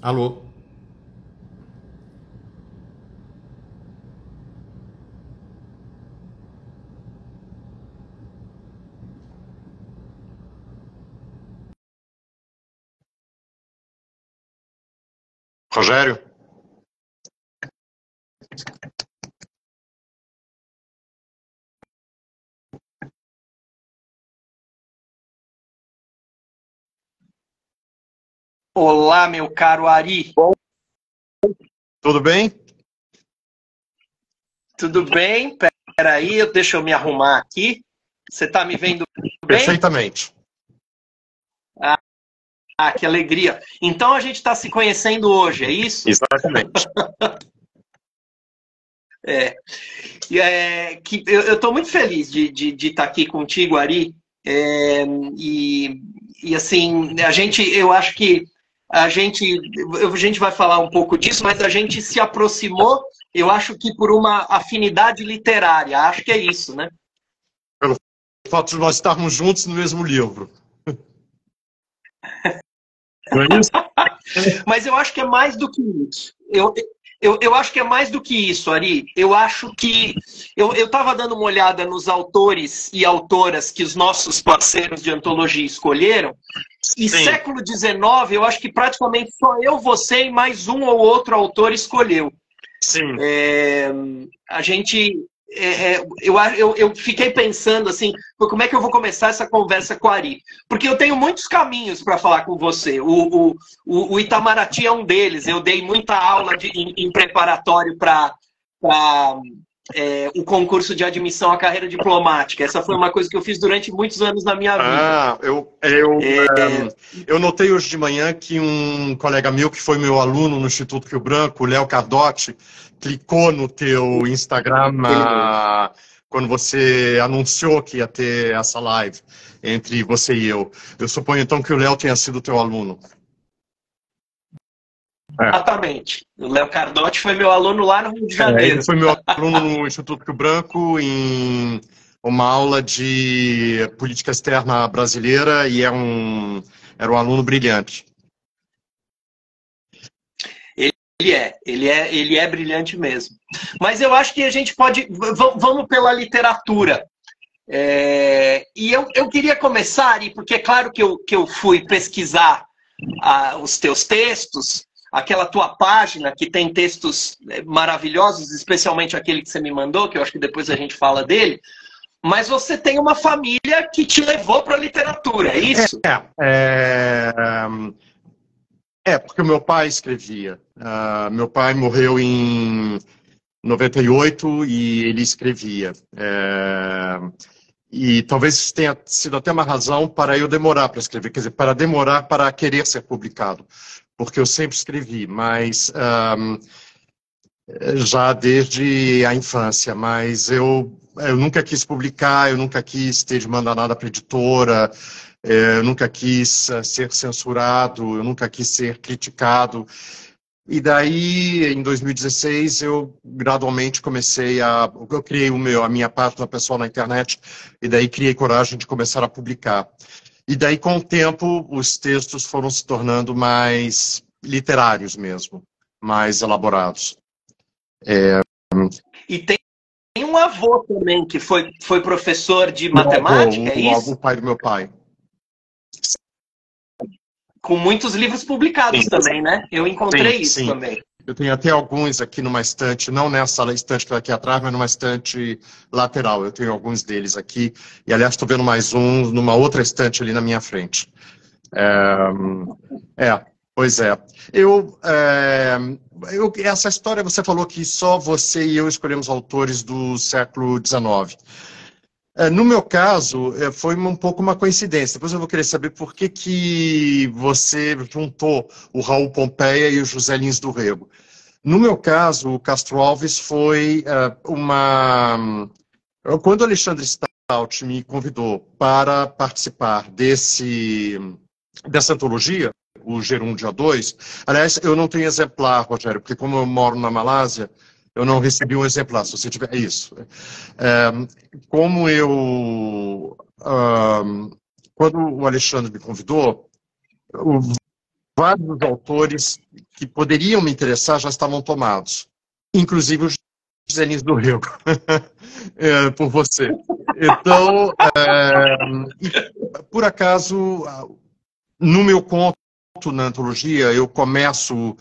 Alô? Rogério? Olá, meu caro Ari. Tudo bem? Tudo bem? Peraí, deixa eu me arrumar aqui. Você está me vendo bem? Perfeitamente. Que alegria. Então a gente está se conhecendo hoje, é isso? Exatamente. É. Eu estou muito feliz de estar aqui contigo, Ari. É, e assim, eu acho que a gente vai falar um pouco disso, mas a gente se aproximou, eu acho que por uma afinidade literária. Acho que é isso, né? Pelo fato de nós estarmos juntos no mesmo livro. Não é isso? Mas eu acho que é mais do que isso. Eu acho que é mais do que isso, Ari. Eu acho que. Eu estava dando uma olhada nos autores e autoras que os nossos parceiros de antologia escolheram. E Sim. século XIX, eu acho que praticamente só eu, você e mais um ou outro autor escolheu. Sim. A gente. Eu fiquei pensando assim, como é que eu vou começar essa conversa com a Ari? Porque eu tenho muitos caminhos para falar com você. O Itamaraty é um deles. Eu dei muita aula em preparatório para o concurso de admissão à carreira diplomática. Essa foi uma coisa que eu fiz durante muitos anos na minha vida. Eu notei hoje de manhã que um colega meu, que foi meu aluno no Instituto Rio Branco, o Léo Cardotti, clicou no teu Instagram quando você anunciou que ia ter essa live entre você e eu. Eu suponho, então, que o Léo tenha sido teu aluno. Exatamente. O Léo Cardotti foi meu aluno lá no Rio de Janeiro. Ele foi meu aluno no Instituto Rio Branco em uma aula de política externa brasileira e era um aluno brilhante. Ele é brilhante mesmo. Mas eu acho que a gente pode. Vamos pela literatura. E eu queria começar, Ari, porque é claro que eu fui pesquisar os teus textos, aquela tua página que tem textos maravilhosos, especialmente aquele que você me mandou, que eu acho que depois a gente fala dele. Mas você tem uma família que te levou para a literatura, é isso? Porque o meu pai escrevia. Meu pai morreu em 98 e ele escrevia. E talvez isso tenha sido até uma razão para eu demorar para escrever, quer dizer, para demorar para querer ser publicado. Porque eu sempre escrevi, mas já desde a infância. Mas eu nunca quis publicar, eu nunca quis ter de mandar nada para a editora. Eu nunca quis ser censurado, eu nunca quis ser criticado. E daí, em 2016, eu gradualmente eu criei a minha página pessoal na internet, e daí criei coragem de começar a publicar. E daí, com o tempo, os textos foram se tornando mais literários mesmo, mais elaborados. E tem um avô também que foi professor de matemática, é isso? O pai do meu pai. Com muitos livros publicados também, né? Eu encontrei isso sim. também. Eu tenho até alguns aqui numa estante, não nessa estante que está aqui atrás, mas numa estante lateral. Eu tenho alguns deles aqui. E, aliás, estou vendo mais um numa outra estante ali na minha frente. Pois é. Essa história, você falou que só você e eu escolhemos autores do século XIX. No meu caso, foi um pouco uma coincidência. Depois eu vou querer saber por que você juntou o Raul Pompeia e o José Lins do Rego. No meu caso, o Castro Alves foi Quando o Alexandre Stout me convidou para participar dessa antologia, o Gerúndio A2, aliás, eu não tenho exemplar, Rogério, porque como eu moro na Malásia, eu não recebi um exemplar, se você tiver... isso. Quando o Alexandre me convidou, vários dos autores que poderiam me interessar já estavam tomados, inclusive os José Lins do Rego, por você. Então, por acaso, no meu conto na antologia, eu começo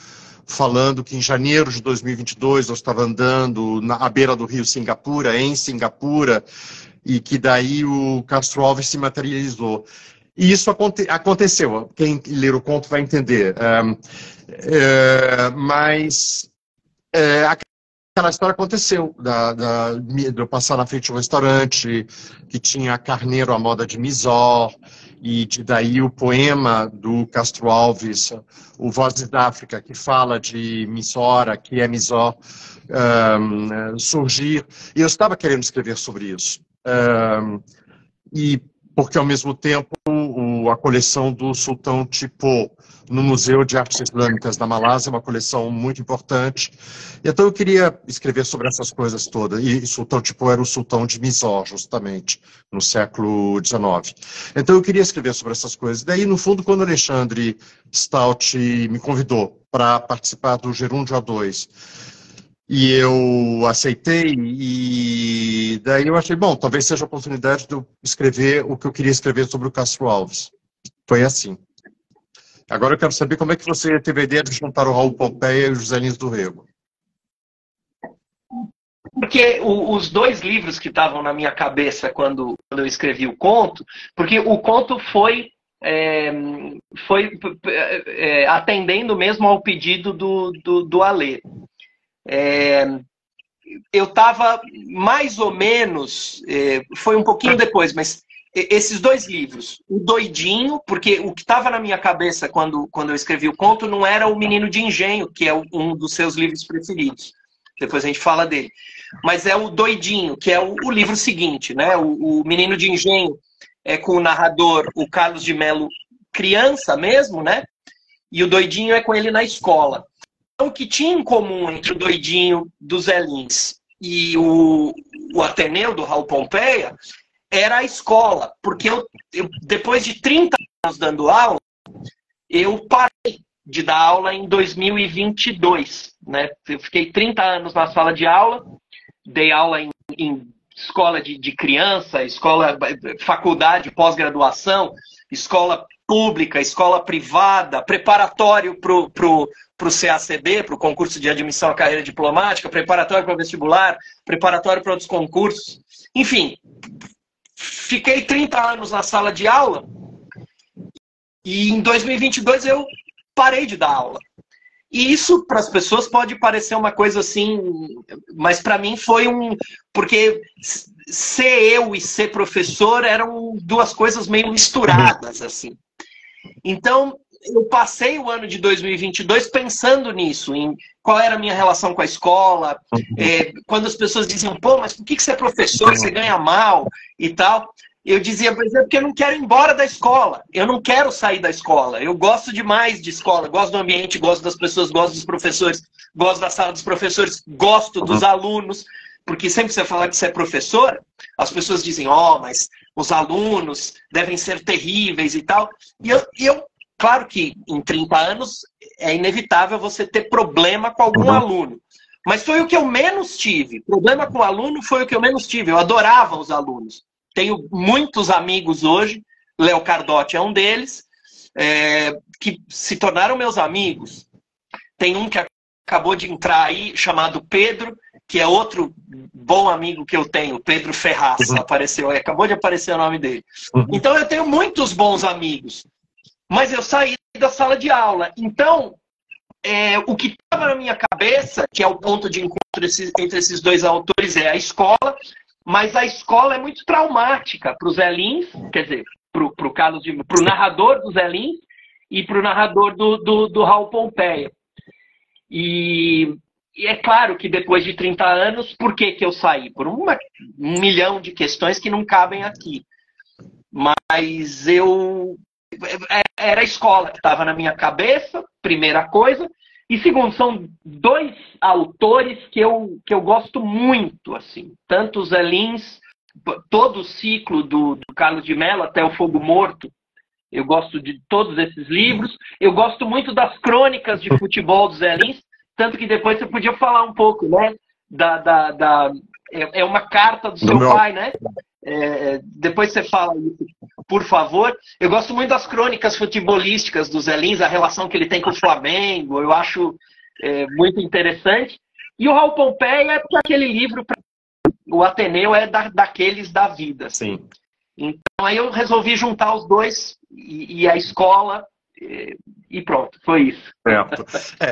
falando que em janeiro de 2022 eu estava andando à beira do rio Singapura, em Singapura, e que daí o Castro Alves se materializou. E isso aconteceu, quem ler o conto vai entender. Mas aquela história aconteceu, de eu passar na frente de um restaurante que tinha carneiro à moda de Misó, e daí o poema do Castro Alves, o Vozes da África, que fala de Missora, que é Misó, surgir. E eu estava querendo escrever sobre isso. E porque, ao mesmo tempo, a coleção do Sultão Tipô, no Museu de Artes Islâmicas da Malásia, é uma coleção muito importante. Então eu queria escrever sobre essas coisas todas. E Sultão Tipô era o sultão de Mysore, justamente, no século XIX. Então eu queria escrever sobre essas coisas. Daí, no fundo, quando o Alexandre Stout me convidou para participar do Gerúndio A2, e eu aceitei, e daí eu achei, bom, talvez seja a oportunidade de eu escrever o que eu queria escrever sobre o Castro Alves. Foi assim. Agora eu quero saber como é que você teve a ideia de juntar o Raul Pompeia e o José Lins do Rego. Porque os dois livros que estavam na minha cabeça quando eu escrevi o conto, porque o conto foi atendendo mesmo ao pedido do Alê. Eu estava mais ou menos, foi um pouquinho depois, mas esses dois livros, o Doidinho, porque o que estava na minha cabeça quando eu escrevi o conto não era o Menino de Engenho, que é um dos seus livros preferidos. Depois a gente fala dele. Mas é o Doidinho, que é o livro seguinte, né? O Menino de Engenho é com o narrador, o Carlos de Melo, criança mesmo, né? E o Doidinho é com ele na escola. Então, o que tinha em comum entre o Doidinho do Zé Lins e o Ateneu, do Raul Pompeia, era a escola. Porque eu, depois de 30 anos dando aula, eu parei de dar aula em 2022. Né? Eu fiquei 30 anos na sala de aula, dei aula em escola de criança, escola, faculdade, pós-graduação, escola pública, escola privada, preparatório para o CACD, para o concurso de admissão à carreira diplomática, preparatório para o vestibular, preparatório para outros concursos. Enfim, fiquei 30 anos na sala de aula e em 2022 eu parei de dar aula. E isso, para as pessoas, pode parecer uma coisa assim, mas para mim foi porque ser eu e ser professor eram duas coisas meio misturadas, assim. Então, eu passei o ano de 2022 pensando nisso, em qual era a minha relação com a escola, quando as pessoas diziam, pô, mas por que você é professor, você ganha mal e tal... Eu dizia, por exemplo, que eu não quero ir embora da escola. Eu não quero sair da escola. Eu gosto demais de escola. Gosto do ambiente, gosto das pessoas, gosto dos professores, gosto da sala dos professores, gosto dos alunos. Porque sempre que você fala que você é professor, as pessoas dizem, mas os alunos devem ser terríveis e tal. E eu claro que em 30 anos é inevitável você ter problema com algum aluno. Mas foi o que eu menos tive. Problema com o aluno foi o que eu menos tive. Eu adorava os alunos. Tenho muitos amigos hoje, Léo Cardotti é um deles, que se tornaram meus amigos. Tem um que acabou de entrar aí, chamado Pedro, que é outro bom amigo que eu tenho, Pedro Ferraz, apareceu aí, acabou de aparecer o nome dele. Então eu tenho muitos bons amigos, mas eu saí da sala de aula. Então, o que estava na minha cabeça, que é o ponto de encontro entre esses dois autores, é a escola. Mas a escola é muito traumática para o Zé Lins, quer dizer, para o narrador do Zé Lins e para o narrador do Raul Pompeia. E é claro que depois de 30 anos, por que eu saí? Por um milhão de questões que não cabem aqui. Mas era a escola que estava na minha cabeça, primeira coisa. E segundo, são dois autores que eu gosto muito, assim. Tanto o Zé Lins, todo o ciclo do Carlos de Mello até o Fogo Morto, Eu gosto de todos esses livros. Eu gosto muito das crônicas de futebol do Zé Lins, tanto que depois você podia falar um pouco, né? É uma carta do seu pai, né? Depois você fala isso, por favor. Eu gosto muito das crônicas futebolísticas do Zé Lins, a relação que ele tem com o Flamengo. Eu acho muito interessante. E o Raul Pompeia é aquele livro, o Ateneu é daqueles da vida. Sim. Então aí eu resolvi juntar os dois e a escola e pronto, foi isso. Certo.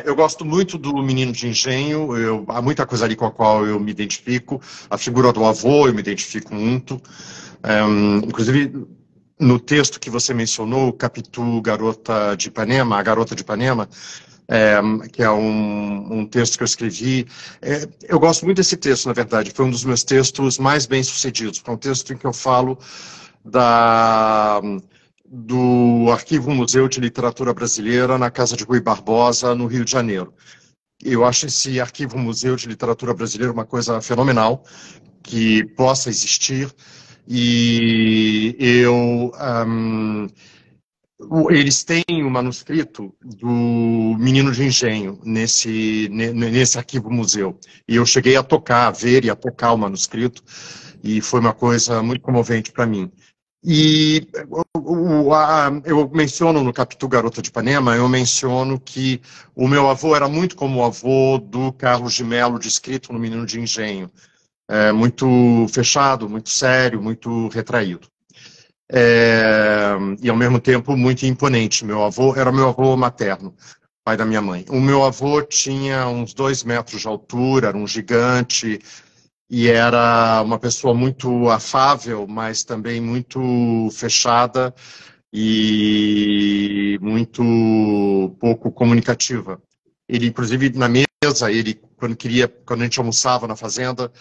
Eu gosto muito do Menino de Engenho, há muita coisa ali com a qual eu me identifico. A figura do avô eu me identifico muito. Inclusive, no texto que você mencionou, o Capitu Garota de Ipanema, a Garota de Ipanema, que é um texto que eu escrevi. Eu gosto muito desse texto, na verdade. Foi um dos meus textos mais bem-sucedidos. É um texto em que eu falo do Arquivo Museu de Literatura Brasileira na Casa de Rui Barbosa, no Rio de Janeiro. Eu acho esse Arquivo Museu de Literatura Brasileira uma coisa fenomenal, que possa existir. E eles têm um manuscrito do Menino de Engenho nesse Arquivo Museu. E eu cheguei a ver e a tocar o manuscrito, e foi uma coisa muito comovente para mim. E eu menciono no Capitu Garota de Ipanema, eu menciono que o meu avô era muito como o avô do Carlos de Melo, descrito no Menino de Engenho. Muito fechado, muito sério, muito retraído. E ao mesmo tempo muito imponente. Meu avô era meu avô materno, pai da minha mãe. O meu avô tinha uns 2 metros de altura, era um gigante, e era uma pessoa muito afável, mas também muito fechada e muito pouco comunicativa. Ele, inclusive, na mesa, quando a gente almoçava na fazenda,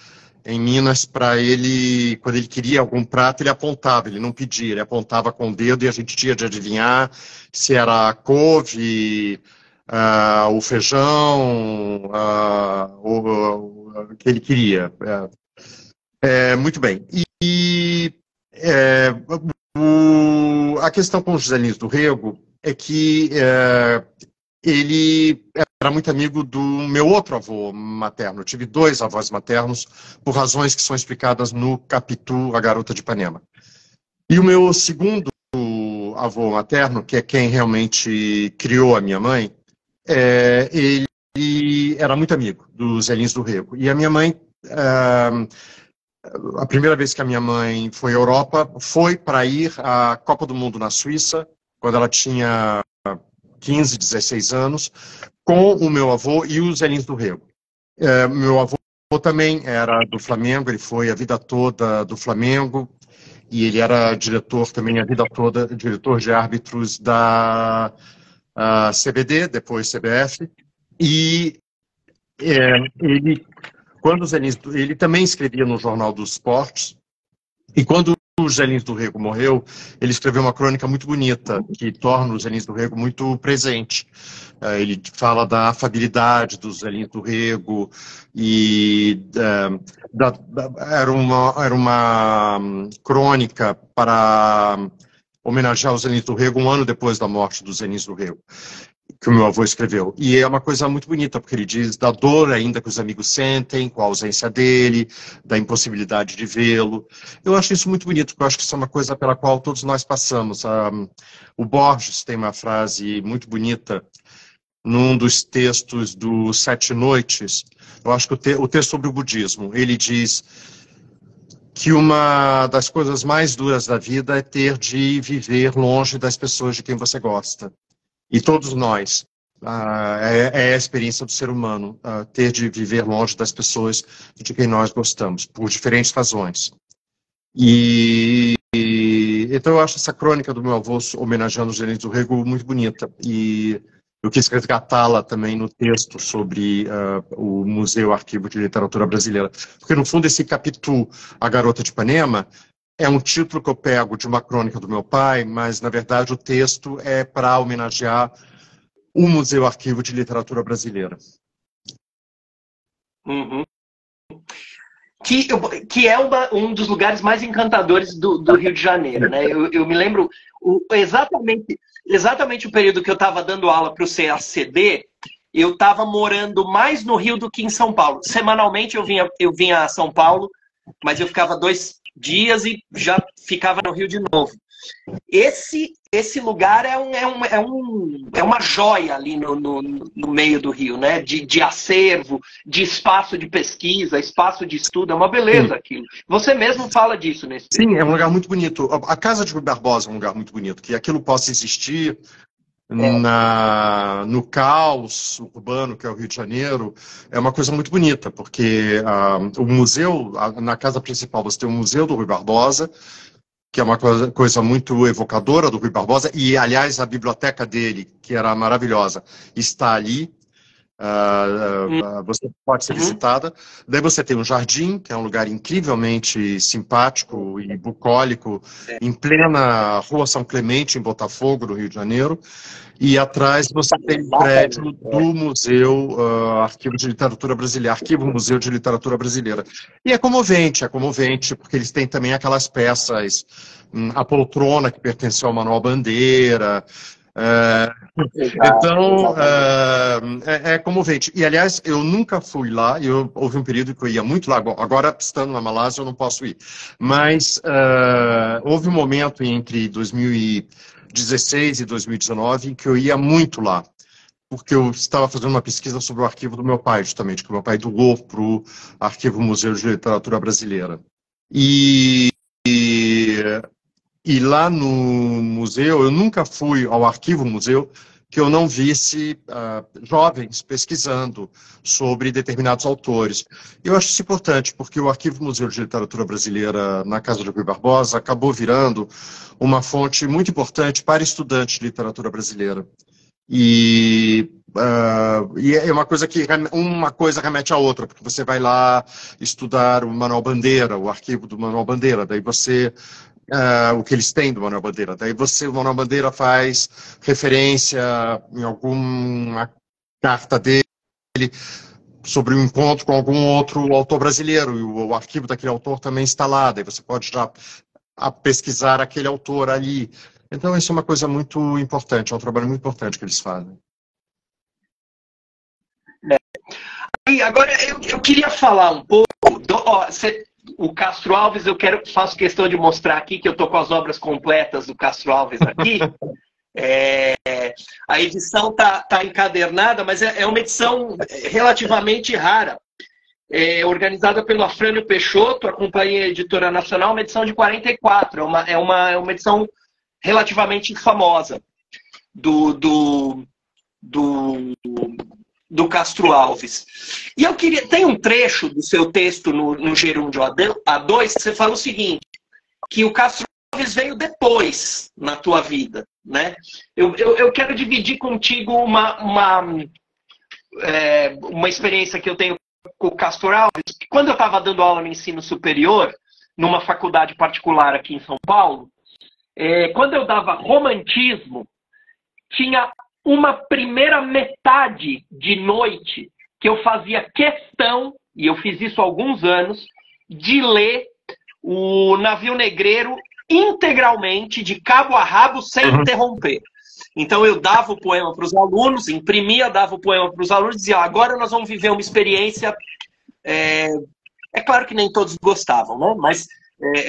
em Minas, quando ele queria algum prato, ele apontava, ele não pedia, ele apontava com o dedo e a gente tinha de adivinhar se era a couve, o feijão, o que ele queria. Muito bem. A questão com o José Lins do Rego é que ele era muito amigo do meu outro avô materno. Eu tive 2 avós maternos, por razões que são explicadas no Capitu, a Garota de Ipanema. E o meu segundo avô materno, que é quem realmente criou a minha mãe, ele era muito amigo do Zé Lins do Rego. E a minha mãe, a primeira vez que a minha mãe foi à Europa, foi para ir à Copa do Mundo na Suíça, quando ela tinha 15, 16 anos, com o meu avô e o Zé Lins do Rego. Meu avô também era do Flamengo, ele foi a vida toda do Flamengo, e ele era diretor também a vida toda, diretor de árbitros da CBD, depois CBF, e ele também escrevia no Jornal dos Esportes, e quando o Zé Lins do Rego morreu, ele escreveu uma crônica muito bonita, que torna o Zé Lins do Rego muito presente. Ele fala da afabilidade do Zé Lins do Rego, e era uma crônica para homenagear o Zé Lins do Rego 1 ano depois da morte do Zé Lins do Rego, que o meu avô escreveu. E é uma coisa muito bonita, porque ele diz da dor ainda que os amigos sentem, com a ausência dele, da impossibilidade de vê-lo. Eu acho isso muito bonito, porque eu acho que isso é uma coisa pela qual todos nós passamos. O Borges tem uma frase muito bonita num dos textos do Sete Noites. Eu acho que o texto sobre o budismo, ele diz que uma das coisas mais duras da vida é ter de viver longe das pessoas de quem você gosta. E todos nós, é a experiência do ser humano, ter de viver longe das pessoas de quem nós gostamos, por diferentes razões. Então eu acho essa crônica do meu avô homenageando os Zé Lins do Rego muito bonita. E eu quis resgatá-la também no texto sobre o Museu Arquivo de Literatura Brasileira. Porque, no fundo, esse Capitu, A Garota de Ipanema, é um título que eu pego de uma crônica do meu pai, mas, na verdade, o texto é para homenagear o Museu Arquivo de Literatura Brasileira. Uhum. que é um dos lugares mais encantadores do Rio de Janeiro, né? Eu me lembro exatamente o período que eu estava dando aula para o CACD, eu estava morando mais no Rio do que em São Paulo. Semanalmente eu vinha a São Paulo, mas eu ficava 2 dias e já ficava no Rio de novo. Esse lugar é uma joia ali no meio do Rio, né? De acervo, de espaço de pesquisa, espaço de estudo, é uma beleza aquilo. Você mesmo fala disso nesse Sim, é um lugar muito bonito. A Casa de Rui Barbosa é um lugar muito bonito, que aquilo possa existir no caos urbano que é o Rio de Janeiro, é uma coisa muito bonita, porque o museu, na casa principal você tem o Museu do Rui Barbosa, que é uma coisa muito evocadora do Rui Barbosa, e, aliás, a biblioteca dele, que era maravilhosa, está ali, você pode ser visitada. Daí você tem um jardim, que é um lugar incrivelmente simpático e bucólico, em plena Rua São Clemente, em Botafogo, no Rio de Janeiro, e atrás você tem o prédio do Museu Arquivo de Literatura Brasileira, Arquivo Museu de Literatura Brasileira. E é comovente, porque eles têm também aquelas peças, a poltrona que pertenceu ao Manuel Bandeira. Então, é comovente. E, aliás, eu nunca fui lá, houve um período que eu ia muito lá, agora, estando na Malásia, eu não posso ir. Mas houve um momento entre 2016 e 2019 em que eu ia muito lá, porque eu estava fazendo uma pesquisa sobre o arquivo do meu pai, justamente, que o meu pai doou para o Arquivo Museu de Literatura Brasileira. E lá no museu, eu nunca fui ao Arquivo Museu que eu não visse jovens pesquisando sobre determinados autores. Eu acho isso importante, porque o Arquivo Museu de Literatura Brasileira, na Casa do Rui Barbosa, acabou virando uma fonte muito importante para estudantes de literatura brasileira. E é uma coisa remete à outra, porque você vai lá estudar o Manuel Bandeira, o arquivo do Manuel Bandeira, daí você o que eles têm do Manuel Bandeira. Daí o Manuel Bandeira faz referência em alguma carta dele sobre um encontro com algum outro autor brasileiro, e o arquivo daquele autor também está lá, daí você pode já pesquisar aquele autor ali. Então isso é uma coisa muito importante, é um trabalho muito importante que eles fazem. E agora eu queria falar um pouco o Castro Alves, faço questão de mostrar aqui que eu estou com as obras completas do Castro Alves aqui. A edição tá encadernada, mas é uma edição relativamente rara. Organizada pelo Afrânio Peixoto, a Companhia Editora Nacional, uma edição de 44. É uma edição relativamente famosa do Castro Alves. E eu queria... Tem um trecho do seu texto no Gerúndio A2 que você fala o seguinte, que o Castro Alves veio depois na tua vida, né? Eu quero dividir contigo uma experiência que eu tenho com o Castro Alves. Quando eu estava dando aula no ensino superior, numa faculdade particular aqui em São Paulo, quando eu dava romantismo, tinha uma primeira metade de noite que eu fazia questão, e eu fiz isso há alguns anos, de ler o Navio Negreiro integralmente, de cabo a rabo, sem interromper. Então eu dava o poema para os alunos, imprimia, dava o poema para os alunos, dizia, agora nós vamos viver uma experiência... É claro que nem todos gostavam, né? Mas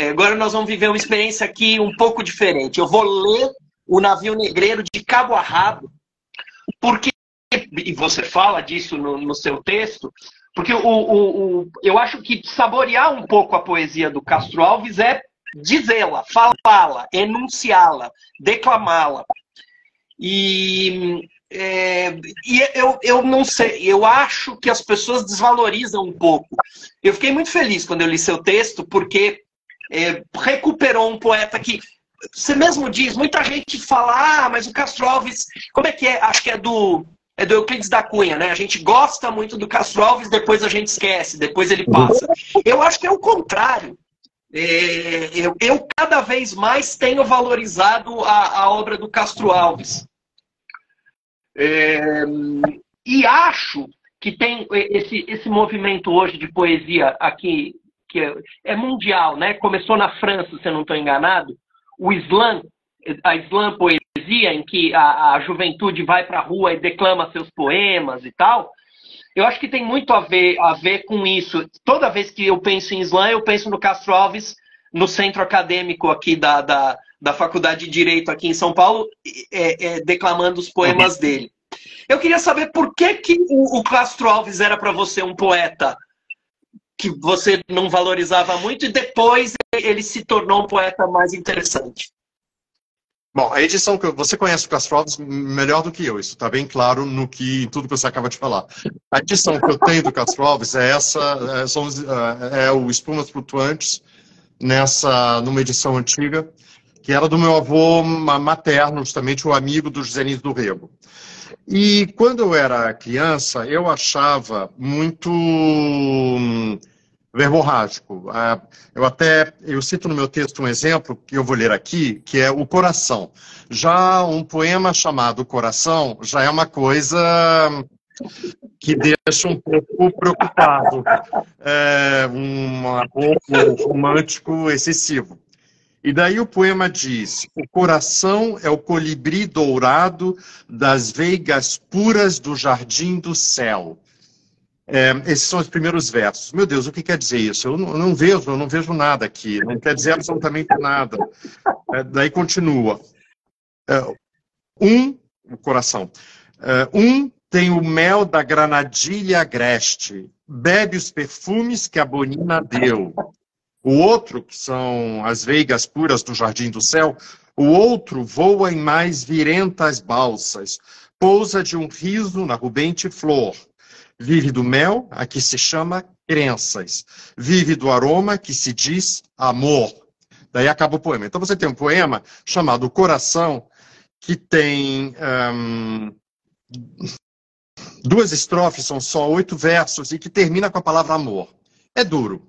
agora nós vamos viver uma experiência aqui um pouco diferente. Eu vou ler o Navio Negreiro de cabo a rabo, porque, e você fala disso no seu texto, porque eu acho que saborear um pouco a poesia do Castro Alves é dizê-la, falá-la, enunciá-la, declamá-la. E eu não sei, eu acho que as pessoas desvalorizam um pouco. Eu fiquei muito feliz quando eu li seu texto, porque recuperou um poeta que... Você mesmo diz, muita gente fala, mas o Castro Alves, como é que é? Acho que é do Euclides da Cunha, né? A gente gosta muito do Castro Alves, depois a gente esquece, depois ele passa. Eu acho que é o contrário. Eu cada vez mais tenho valorizado a obra do Castro Alves. E acho que tem esse movimento hoje de poesia aqui que é mundial, né? Começou na França, se eu não estou enganado, o slam, a slam poesia, em que a juventude vai para a rua e declama seus poemas e tal. Eu acho que tem muito a ver com isso. Toda vez que eu penso em slam, eu penso no Castro Alves, no centro acadêmico aqui da Faculdade de Direito aqui em São Paulo, declamando os poemas dele. Eu queria saber por que o Castro Alves era para você um poeta que você não valorizava muito e depois ele se tornou um poeta mais interessante. Bom, a edição que você conhece o Castro Alves melhor do que eu, isso está bem claro em tudo que você acaba de falar. A edição que eu tenho do Castro Alves é o Espumas Flutuantes, numa edição antiga, que era do meu avô materno, justamente o amigo do José Nino do Rego. E quando eu era criança, eu achava muito verborrágico. Eu cito no meu texto um exemplo, que eu vou ler aqui, que é O Coração. Já um poema chamado Coração já é uma coisa que deixa um pouco preocupado, um pouco romântico excessivo. E daí o poema diz: o coração é o colibri dourado das veigas puras do jardim do céu. Esses são os primeiros versos. Meu Deus, o que quer dizer isso? Eu não vejo nada aqui, não quer dizer absolutamente nada. Daí continua. O coração. Tem o mel da granadilha agreste, bebe os perfumes que a bonina deu. O outro, que são as veigas puras do jardim do céu, o outro voa em mais virentas balsas, pousa de um riso na rubente flor. Vive do mel, a que se chama crenças. Vive do aroma, que se diz amor. Daí acaba o poema. Então você tem um poema chamado Coração, que tem 2 estrofes, são só 8 versos, e que termina com a palavra amor. É duro.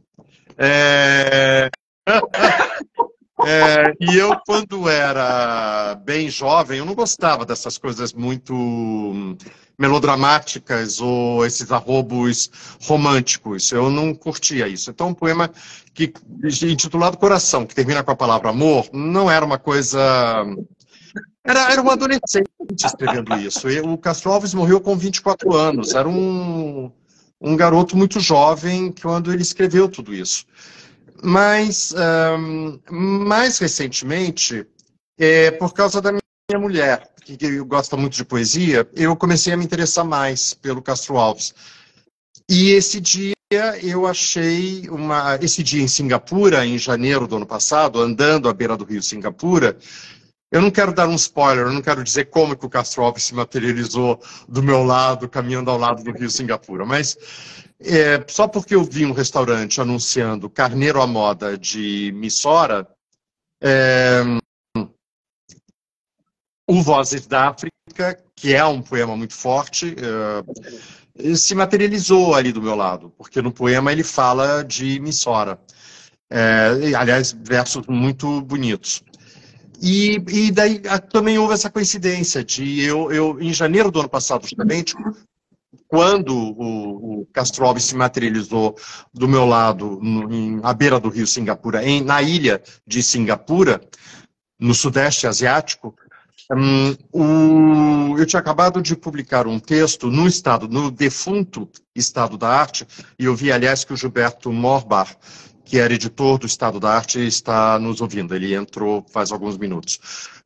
E eu, quando era bem jovem, eu não gostava dessas coisas muito melodramáticas ou esses arrobos românticos. Eu não curtia isso. Então, um poema intitulado Coração, que termina com a palavra amor, não era uma coisa... Era um adolescente escrevendo isso. O Castro Alves morreu com 24 anos. Era um garoto muito jovem quando ele escreveu tudo isso. Mas, mais recentemente, por causa da minha mulher, que gosta muito de poesia, eu comecei a me interessar mais pelo Castro Alves. E esse dia eu achei esse dia em Singapura, em janeiro do ano passado, andando à beira do rio Singapura. Eu não quero dar um spoiler, eu não quero dizer como que o Castro Alves se materializou do meu lado, caminhando ao lado do rio Singapura, mas só porque eu vi um restaurante anunciando carneiro à moda de Missora, o Vozes da África, que é um poema muito forte, se materializou ali do meu lado, porque no poema ele fala de Missora. Aliás, versos muito bonitos. E daí também houve essa coincidência de eu em janeiro do ano passado, justamente, quando o Castro Alves se materializou do meu lado, à beira do rio Singapura, na ilha de Singapura, no Sudeste Asiático, eu tinha acabado de publicar um texto no defunto Estado da Arte, e eu vi, aliás, que o Gilberto Morbach, que era editor do Estado da Arte, está nos ouvindo. Ele entrou faz alguns minutos.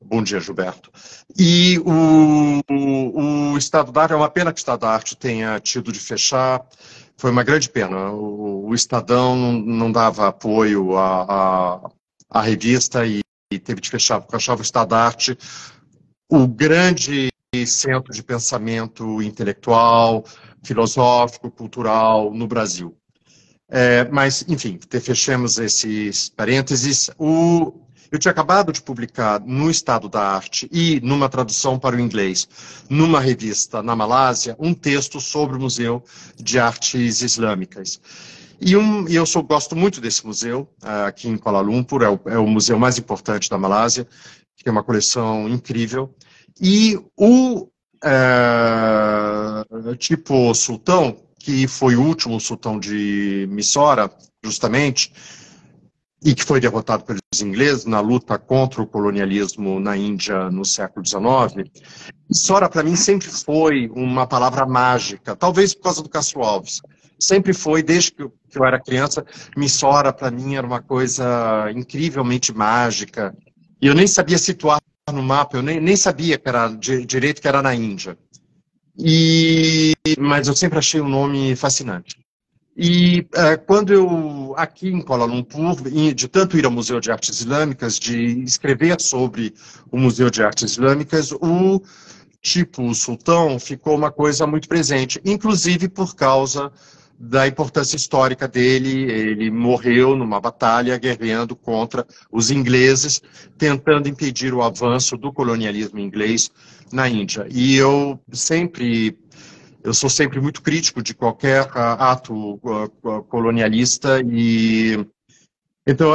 Bom dia, Gilberto. E o Estado da Arte, é uma pena que o Estado da Arte tenha tido de fechar, foi uma grande pena. O Estadão não dava apoio à revista e teve de fechar, porque eu achava o Estado da Arte o grande centro de pensamento intelectual, filosófico, cultural no Brasil. Mas, enfim, fechemos esses parênteses. Eu tinha acabado de publicar no Estado da Arte e numa tradução para o inglês, numa revista na Malásia, um texto sobre o Museu de Artes Islâmicas. E eu gosto muito desse museu, aqui em Kuala Lumpur, é o museu mais importante da Malásia, que tem uma coleção incrível. E o Tipu Sultan, que foi o último sultão de Missora, justamente, e que foi derrotado pelos ingleses na luta contra o colonialismo na Índia no século XIX, Missora, para mim, sempre foi uma palavra mágica, talvez por causa do Castro Alves. Sempre foi, desde que eu era criança, Missora, para mim, era uma coisa incrivelmente mágica. E eu nem sabia situar no mapa, eu nem sabia que era direito que era na Índia. Mas eu sempre achei o nome fascinante. E quando eu, aqui em Kuala Lumpur, de tanto ir ao Museu de Artes Islâmicas, de escrever sobre o Museu de Artes Islâmicas, o sultão ficou uma coisa muito presente, inclusive por causa da importância histórica dele. Ele morreu numa batalha guerreando contra os ingleses, tentando impedir o avanço do colonialismo inglês na Índia. E eu sou sempre muito crítico de qualquer ato colonialista, e então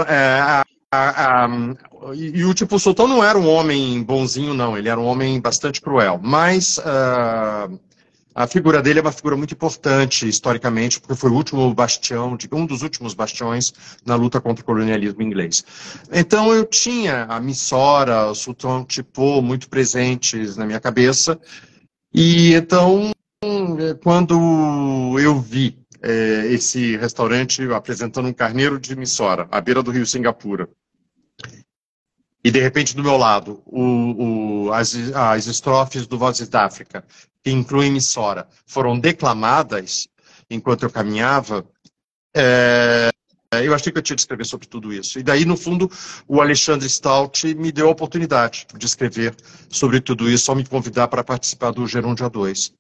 e o Tipu Sultão não era um homem bonzinho, não, ele era um homem bastante cruel, mas a figura dele é uma figura muito importante historicamente, porque foi o último bastião, um dos últimos bastiões na luta contra o colonialismo inglês. Então eu tinha a Missora, o Sultão Tipu muito presentes na minha cabeça, e então quando eu vi esse restaurante apresentando um carneiro de Missora, à beira do rio Singapura, e de repente do meu lado, as estrofes do Vozes da África, que incluem Missora, foram declamadas enquanto eu caminhava, eu achei que eu tinha de escrever sobre tudo isso. E daí, no fundo, o Alexandre Stout me deu a oportunidade de escrever sobre tudo isso, ao me convidar para participar do Gerúndio A2.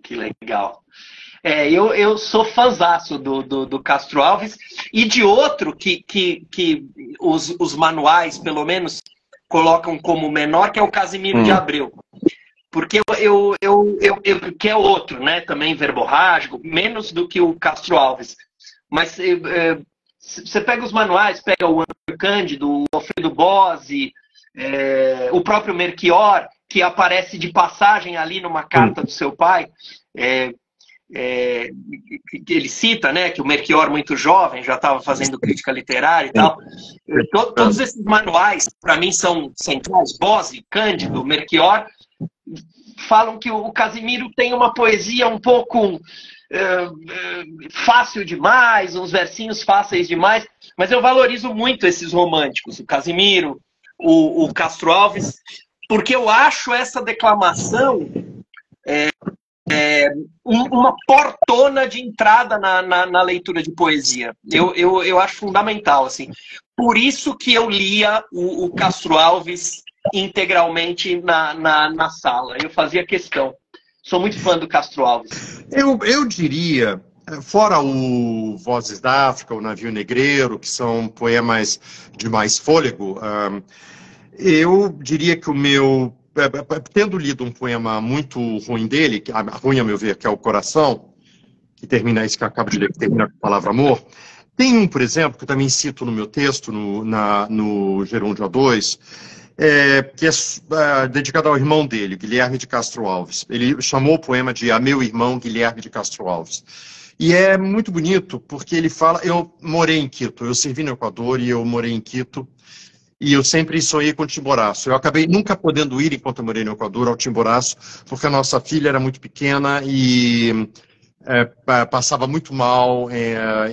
Que legal. Eu sou fãzaço do Castro Alves, e de outro que os manuais, pelo menos, colocam como menor, que é o Casimiro de Abreu. Porque que é outro, né? Também verborrágico, menos do que o Castro Alves. Mas você pega os manuais, pega o Antônio Cândido, o Alfredo Bose, o próprio Melchior, que aparece de passagem ali numa carta do seu pai, ele cita, né, que o Melchior, muito jovem, já estava fazendo crítica literária e tal. Todos esses manuais, para mim, são centrais. Bose, Cândido, Melchior, falam que o Casimiro tem uma poesia um pouco fácil demais, uns versinhos fáceis demais, mas eu valorizo muito esses românticos, o Casimiro, o Castro Alves, porque eu acho essa declamação uma portona de entrada na leitura de poesia. Eu acho fundamental, assim. Por isso que eu lia o Castro Alves integralmente na sala. Eu fazia questão. Sou muito fã do Castro Alves. Eu diria, fora o Vozes da África, o Navio Negreiro, que são poemas de mais fôlego, eu diria que o meu... Tendo lido um poema muito ruim dele, ruim a meu ver, que é o Coração, que termina isso que eu acabo de ler, que termina com a palavra amor, tem um, por exemplo, que eu também cito no meu texto, no Gerúndio A2, que é dedicado ao irmão dele, Guilherme de Castro Alves. Ele chamou o poema de A Meu Irmão Guilherme de Castro Alves. E é muito bonito, porque ele fala... Eu morei em Quito, eu servi no Equador e eu morei em Quito, e eu sempre sonhei com o Timboraço. Eu acabei nunca podendo ir, enquanto eu morei no Equador, ao Timboraço, porque a nossa filha era muito pequena e passava muito mal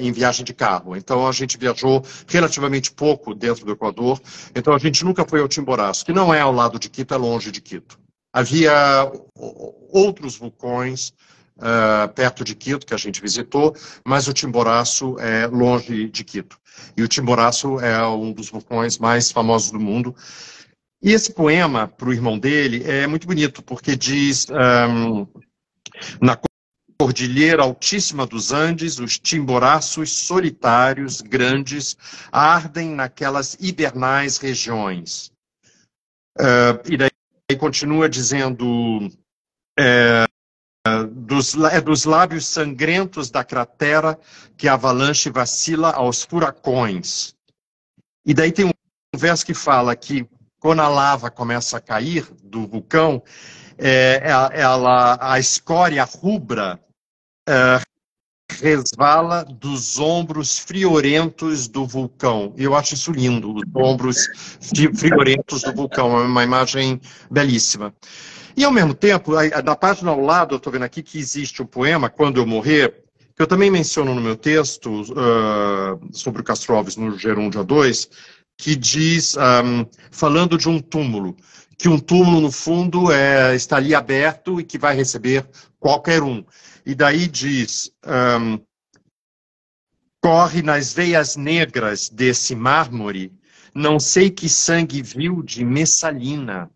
em viagem de carro. Então a gente viajou relativamente pouco dentro do Equador, então a gente nunca foi ao Timboraço, que não é ao lado de Quito, é longe de Quito. Havia outros vulcões perto de Quito, que a gente visitou, mas o Timboraço é longe de Quito. E o Timboraço é um dos vulcões mais famosos do mundo. E esse poema, para o irmão dele, é muito bonito, porque diz, na cordilheira altíssima dos Andes, os timboraços solitários, grandes, ardem naquelas hibernais regiões. E daí continua dizendo... dos lábios sangrentos da cratera que a avalanche vacila aos furacões. E daí tem um verso que fala que quando a lava começa a cair do vulcão, a escória rubra resvala dos ombros friorentos do vulcão. Eu acho isso lindo, os ombros friorentos do vulcão. É uma imagem belíssima. E, ao mesmo tempo, na página ao lado, eu estou vendo aqui que existe o poema Quando Eu Morrer, que eu também menciono no meu texto sobre o Castro Alves no Gerúndia 2, que diz, falando de um túmulo, que um túmulo, no fundo, está ali aberto e que vai receber qualquer um. E daí diz, corre nas veias negras desse mármore, não sei que sangue vil de Messalina.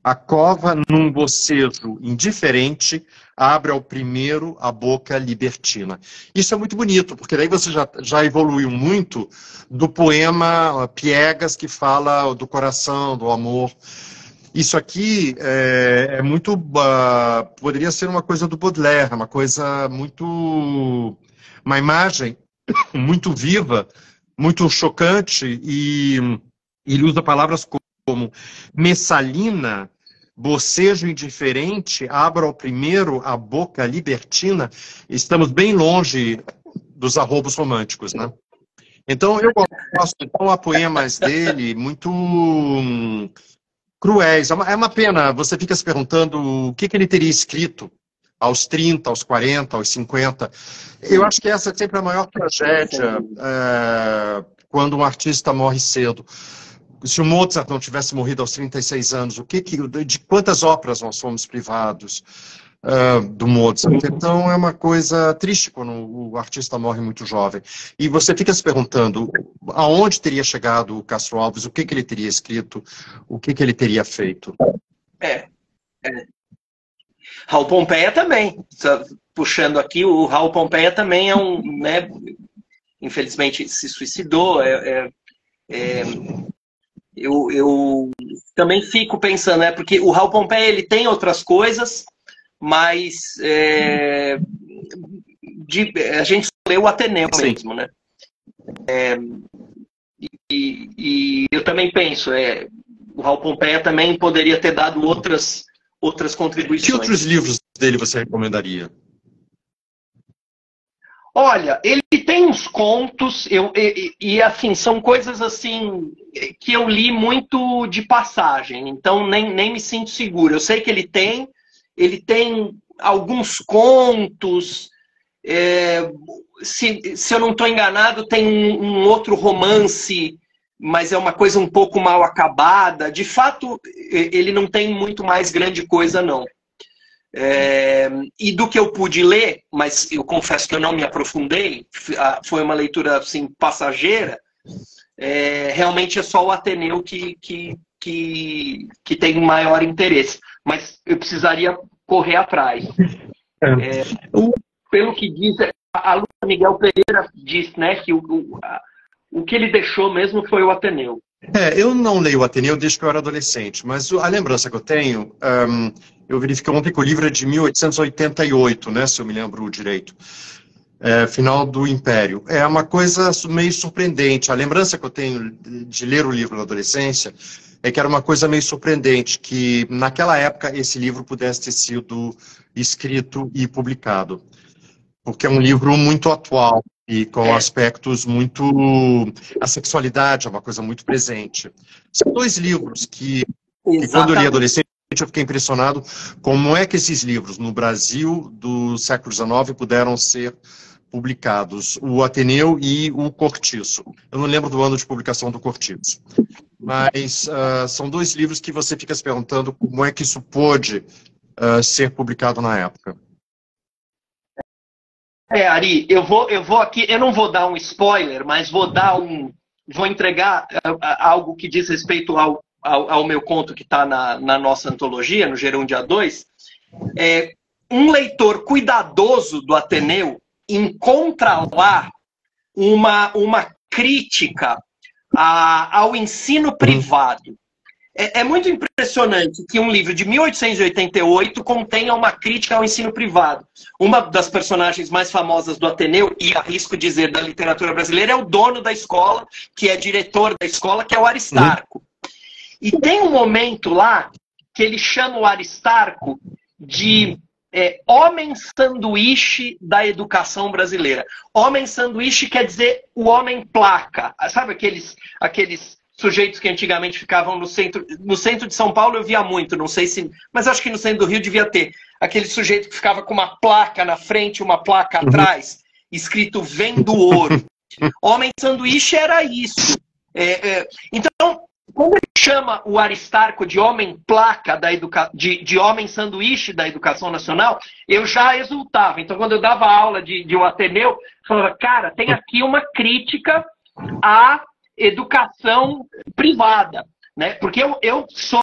A cova, num bocejo indiferente, abre ao primeiro a boca libertina. Isso é muito bonito, porque daí você já evoluiu muito do poema Piegas, que fala do coração, do amor. Isso aqui é muito... poderia ser uma coisa do Baudelaire, uma coisa muito... uma imagem muito viva, muito chocante, e ele usa palavras como Messalina, bocejo indiferente, abra ao primeiro a boca libertina. Estamos bem longe dos arrobos românticos, né? Então, eu gosto, então, há poemas dele muito cruéis. É uma pena, você fica se perguntando o que ele teria escrito aos 30, aos 40, aos 50. Eu acho que essa é sempre a maior tragédia quando um artista morre cedo. Se o Mozart não tivesse morrido aos 36 anos, de quantas óperas nós fomos privados do Mozart? Então é uma coisa triste quando o artista morre muito jovem. E você fica se perguntando aonde teria chegado o Castro Alves, o que ele teria escrito, o que ele teria feito. Raul Pompeia também. Puxando aqui, o Raul Pompeia também é um, né, infelizmente se suicidou. Eu também fico pensando, né, porque o Raul Pompeia ele tem outras coisas, mas a gente leu o Ateneu mesmo, né? E eu também penso, o Raul Pompeia também poderia ter dado outras contribuições. Que outros livros dele você recomendaria? Olha, ele tem uns contos, e assim, são coisas assim que eu li muito de passagem, então nem me sinto seguro. Eu sei que ele tem alguns contos, se eu não estou enganado, tem um outro romance, mas é uma coisa um pouco mal acabada. De fato, ele não tem muito mais grande coisa, não. E do que eu pude ler, mas eu confesso que eu não me aprofundei, foi uma leitura assim, passageira, realmente é só o Ateneu que tem maior interesse. Mas eu precisaria correr atrás. Pelo que diz, a Lúcia Miguel Pereira diz, né, que o que ele deixou mesmo foi o Ateneu. Eu não leio o Ateneu desde que eu era adolescente, mas a lembrança que eu tenho, eu verifiquei ontem que o livro é de 1888, né, se eu me lembro direito, final do Império. É uma coisa meio surpreendente. A lembrança que eu tenho de ler o livro na adolescência é que era uma coisa meio surpreendente, que naquela época esse livro pudesse ter sido escrito e publicado, porque é um livro muito atual. E com aspectos muito... A sexualidade é uma coisa muito presente. São dois livros que quando eu li adolescente, eu fiquei impressionado como é que esses livros, no Brasil do século XIX, puderam ser publicados. O Ateneu e o Cortiço. Eu não lembro do ano de publicação do Cortiço. Mas são dois livros que você fica se perguntando como é que isso pôde ser publicado na época. Ari, eu vou aqui, eu não vou dar um spoiler, mas vou entregar algo que diz respeito ao meu conto que está na nossa antologia, no Gerúndia 2. Um leitor cuidadoso do Ateneu encontra lá uma crítica ao ensino privado. É muito impressionante que um livro de 1888 contenha uma crítica ao ensino privado. Uma das personagens mais famosas do Ateneu, e arrisco dizer da literatura brasileira, é o dono da escola, que é diretor da escola, que é o Aristarco. E tem um momento lá que ele chama o Aristarco de homem sanduíche da educação brasileira. Homem sanduíche quer dizer o homem placa. Sabe aqueles sujeitos que antigamente ficavam no centro de São Paulo? Eu via muito, não sei se... Mas acho que no centro do Rio devia ter. Aquele sujeito que ficava com uma placa na frente, uma placa atrás, escrito "Vem do Ouro". Homem sanduíche era isso. Então, quando ele chama o Aristarco de homem placa, de homem sanduíche da educação nacional, eu já exultava. Então, quando eu dava aula de um Ateneu, eu falava, cara, tem aqui uma crítica à educação privada, né? Porque eu sou,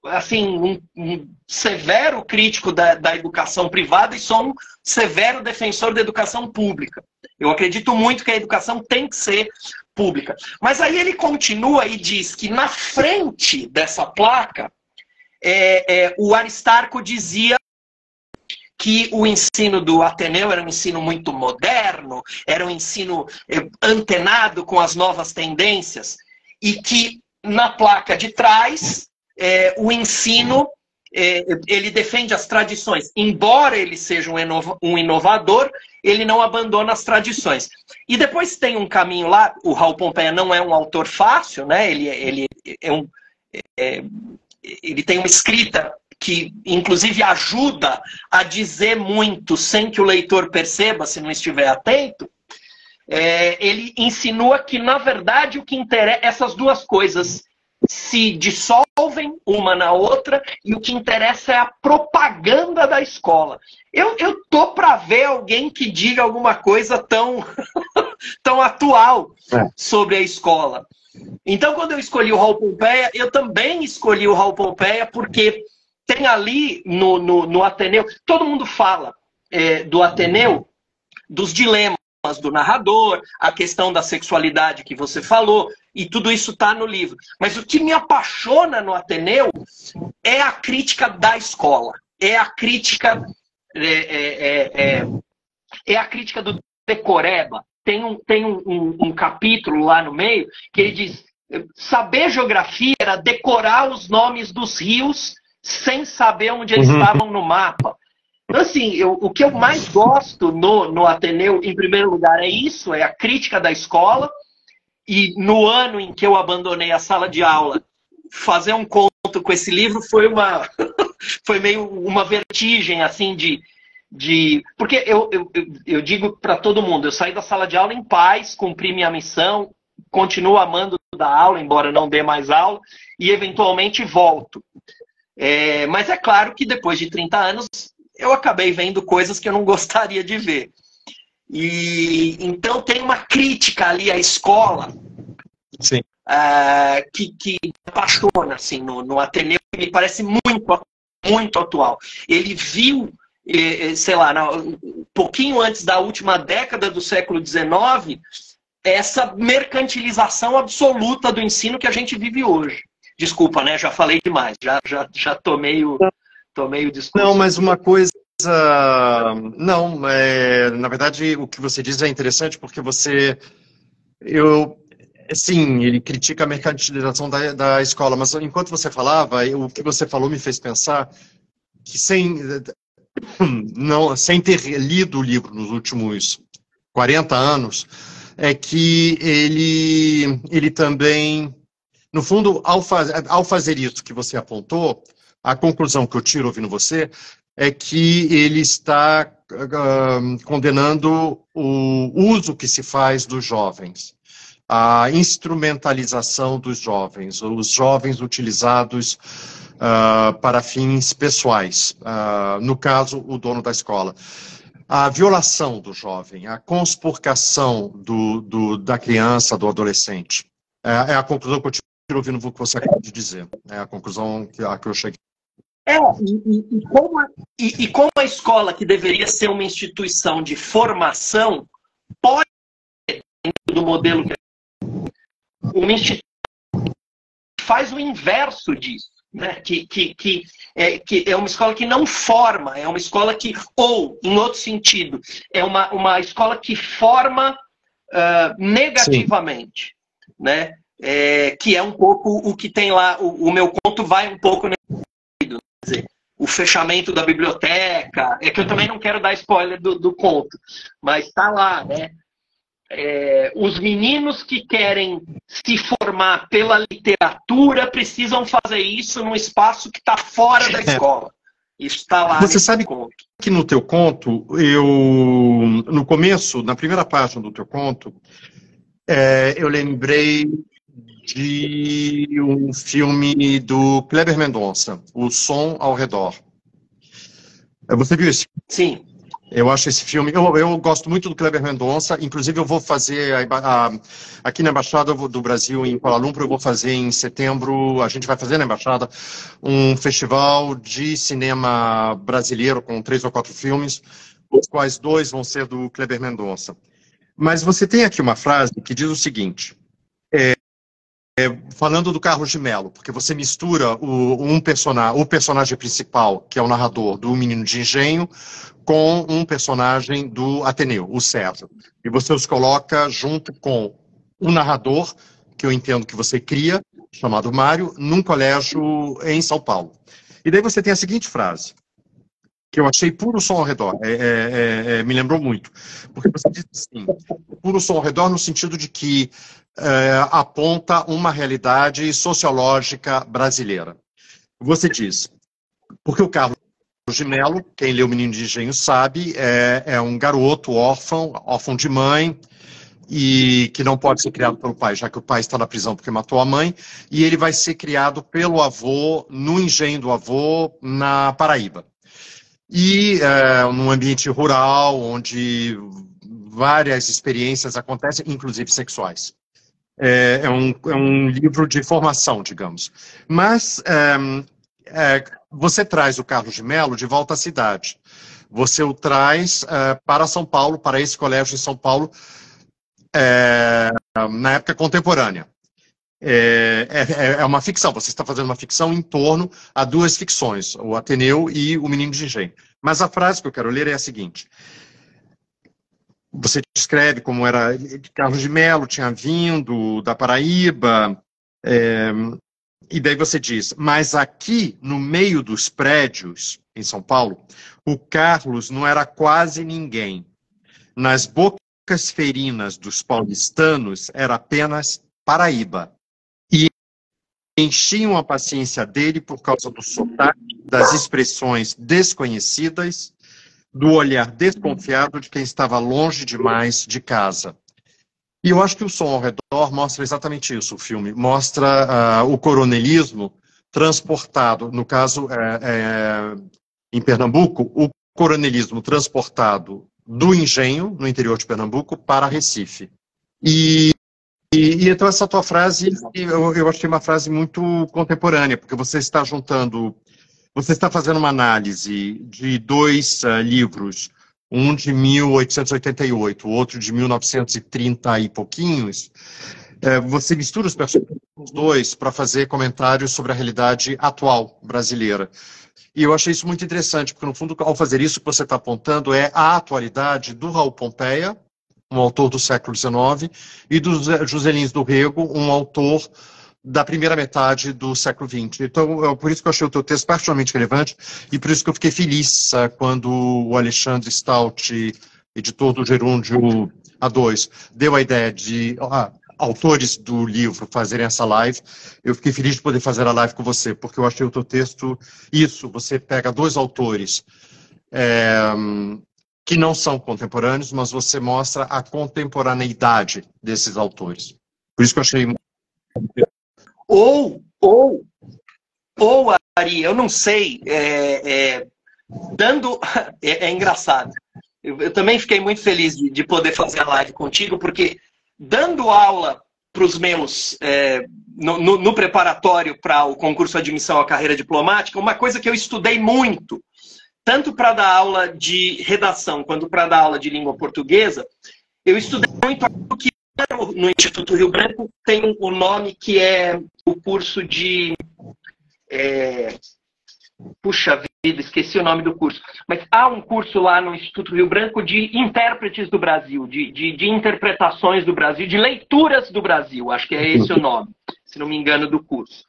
assim, um severo crítico da educação privada e sou um severo defensor da educação pública. Eu acredito muito que a educação tem que ser pública. Mas aí ele continua e diz que na frente dessa placa, o Aristarco dizia que o ensino do Ateneu era um ensino muito moderno, era um ensino antenado com as novas tendências, e que na placa de trás, o ensino, ele defende as tradições. Embora ele seja um inovador, ele não abandona as tradições. E depois tem um caminho lá, o Raul Pompeia não é um autor fácil, né? Ele tem uma escrita que, inclusive, ajuda a dizer muito sem que o leitor perceba, se não estiver atento. Ele insinua que, na verdade, o que interessa, essas duas coisas se dissolvem uma na outra e o que interessa é a propaganda da escola. Eu tô para ver alguém que diga alguma coisa tão, tão atual sobre a escola. Então, quando eu escolhi o Raul Pompeia, eu também escolhi o Raul Pompeia porque tem ali no Ateneu, todo mundo fala do Ateneu, dos dilemas do narrador, a questão da sexualidade que você falou, e tudo isso está no livro. Mas o que me apaixona no Ateneu é a crítica da escola, é a crítica a crítica do decoreba. Tem um capítulo lá no meio que ele diz: saber geografia era decorar os nomes dos rios sem saber onde eles estavam no mapa. Então, assim, o que eu mais gosto no Ateneu, em primeiro lugar, é isso, é a crítica da escola. E no ano em que eu abandonei a sala de aula, fazer um conto com esse livro foi foi meio uma vertigem, assim, porque eu digo para todo mundo, eu saí da sala de aula em paz, cumpri minha missão, continuo amando dar aula, embora não dê mais aula, e eventualmente volto. Mas é claro que depois de 30 anos, eu acabei vendo coisas que eu não gostaria de ver. E então tem uma crítica ali à escola. Sim. Que me apaixona assim, no Ateneu, que me parece muito atual. Ele viu, sei lá, um pouquinho antes da última década do século XIX, essa mercantilização absoluta do ensino que a gente vive hoje. Desculpa, né? Já falei demais, já tomei o discurso. Não, mas uma coisa... Não, na verdade, o que você diz é interessante, porque sim, ele critica a mercantilização da escola, mas enquanto você falava, o que você falou me fez pensar que sem ter lido o livro nos últimos 40 anos, é que ele também, no fundo, ao fazer isso que você apontou, a conclusão que eu tiro ouvindo você é que ele está condenando o uso que se faz dos jovens, a instrumentalização dos jovens, os jovens utilizados para fins pessoais, no caso, o dono da escola. A violação do jovem, a conspurcação da criança, do adolescente. É a conclusão que eu tiro ouvindo o que você acabou de dizer. É a conclusão a que eu cheguei. E como a escola, que deveria ser uma instituição de formação, pode, dentro do modelo, uma instituição que faz o inverso disso, né? Que é uma escola que não forma, é uma escola que, ou, em outro sentido, é uma escola que forma negativamente, né? Que é um pouco o que tem lá, o meu conto vai um pouco nesse sentido. o fechamento da biblioteca. É que eu também não quero dar spoiler do conto, mas está lá, né? Os meninos que querem se formar pela literatura precisam fazer isso num espaço que está fora da escola. Isso está lá. Você sabe que no teu conto, no começo, na primeira página do teu conto, eu lembrei de um filme do Kleber Mendonça, O Som ao Redor. Você viu esse filme? Sim. Eu acho esse filme... Eu gosto muito do Kleber Mendonça, inclusive eu vou fazer... aqui na Embaixada do Brasil, em Kuala Lumpur, eu vou fazer em setembro, a gente vai fazer na Embaixada, um festival de cinema brasileiro com 3 ou 4 filmes, os quais 2 vão ser do Kleber Mendonça. Mas você tem aqui uma frase que diz o seguinte... falando do Carlos de Melo, porque você mistura o personagem principal, que é o narrador do Menino de Engenho, com um personagem do Ateneu, o Sérgio. E você os coloca junto com o narrador, que eu entendo que você cria, chamado Mário, num colégio em São Paulo. E daí você tem a seguinte frase, que eu achei puro som ao redor, me lembrou muito. Porque você diz assim, puro som ao redor no sentido de que aponta uma realidade sociológica brasileira. Você diz, porque o Carlos de Melo, quem lê O Menino de Engenho sabe, é um garoto órfão de mãe, e que não pode ser criado pelo pai, já que o pai está na prisão porque matou a mãe, e ele vai ser criado pelo avô, no engenho do avô, na Paraíba. E num ambiente rural, onde várias experiências acontecem, inclusive sexuais. É um livro de formação, digamos. Mas você traz o Carlos de Melo de volta à cidade. Você o traz para São Paulo, para esse colégio em São Paulo, na época contemporânea. É uma ficção, você está fazendo uma ficção em torno a 2 ficções, o Ateneu e o Menino de Engenho. Mas a frase que eu quero ler é a seguinte. Você descreve como era Carlos de Melo, tinha vindo da Paraíba, e daí você diz, mas aqui no meio dos prédios, em São Paulo, o Carlos não era quase ninguém. Nas bocas ferinas dos paulistanos era apenas Paraíba. E enchiam a paciência dele por causa do sotaque, das expressões desconhecidas, do olhar desconfiado de quem estava longe demais de casa. E eu acho que O Som ao Redor mostra exatamente isso, o filme. Mostra o coronelismo transportado, no caso, em Pernambuco, o coronelismo transportado do engenho, no interior de Pernambuco, para Recife. E então essa tua frase, eu achei uma frase muito contemporânea, porque você está juntando, você está fazendo uma análise de 2 livros, um de 1888, o outro de 1930 e pouquinhos. Você mistura os personagens dos 2 para fazer comentários sobre a realidade atual brasileira. E eu achei isso muito interessante, porque no fundo, ao fazer isso, o que você está apontando é a atualidade do Raul Pompeia, um autor do século XIX, e do José Lins do Rego, um autor da primeira metade do século XX. Então, por isso que eu achei o teu texto particularmente relevante, e por isso que eu fiquei feliz quando o Alexandre Stout, editor do Gerúndio A2, deu a ideia de autores do livro fazerem essa live. Eu fiquei feliz de poder fazer a live com você, porque eu achei o teu texto isso, você pega 2 autores que não são contemporâneos, mas você mostra a contemporaneidade desses autores. Por isso que eu achei... Ou Ari, eu não sei, é engraçado. Eu também fiquei muito feliz de poder fazer a live contigo, porque dando aula para os meus, no preparatório para o concurso de admissão à carreira diplomática, uma coisa que eu estudei muito, tanto para dar aula de redação quanto para dar aula de língua portuguesa, eu estudei muito o que no Instituto Rio Branco tem o nome que é o curso de... Puxa vida, esqueci o nome do curso. Mas há um curso lá no Instituto Rio Branco de intérpretes do Brasil, de interpretações do Brasil, de leituras do Brasil. Acho que é esse o nome, se não me engano, do curso.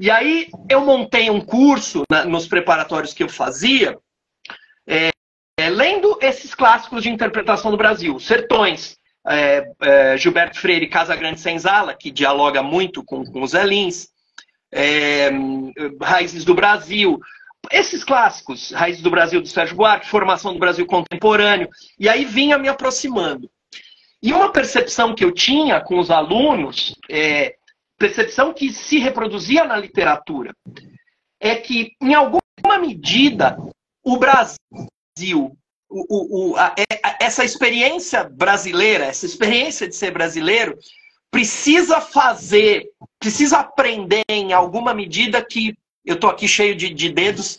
E aí eu montei um curso nos preparatórios que eu fazia, lendo esses clássicos de interpretação do Brasil, Sertões, Gilberto Freire, Casagrande Senzala, que dialoga muito com os Zé Lins, Raízes do Brasil, esses clássicos, Raízes do Brasil do Sérgio Buarque, Formação do Brasil Contemporâneo, e aí vinha me aproximando. E uma percepção que eu tinha com os alunos, percepção que se reproduzia na literatura, é que, em alguma medida, o Brasil, essa experiência brasileira, essa experiência de ser brasileiro, precisa aprender em alguma medida que, eu estou aqui cheio de dedos,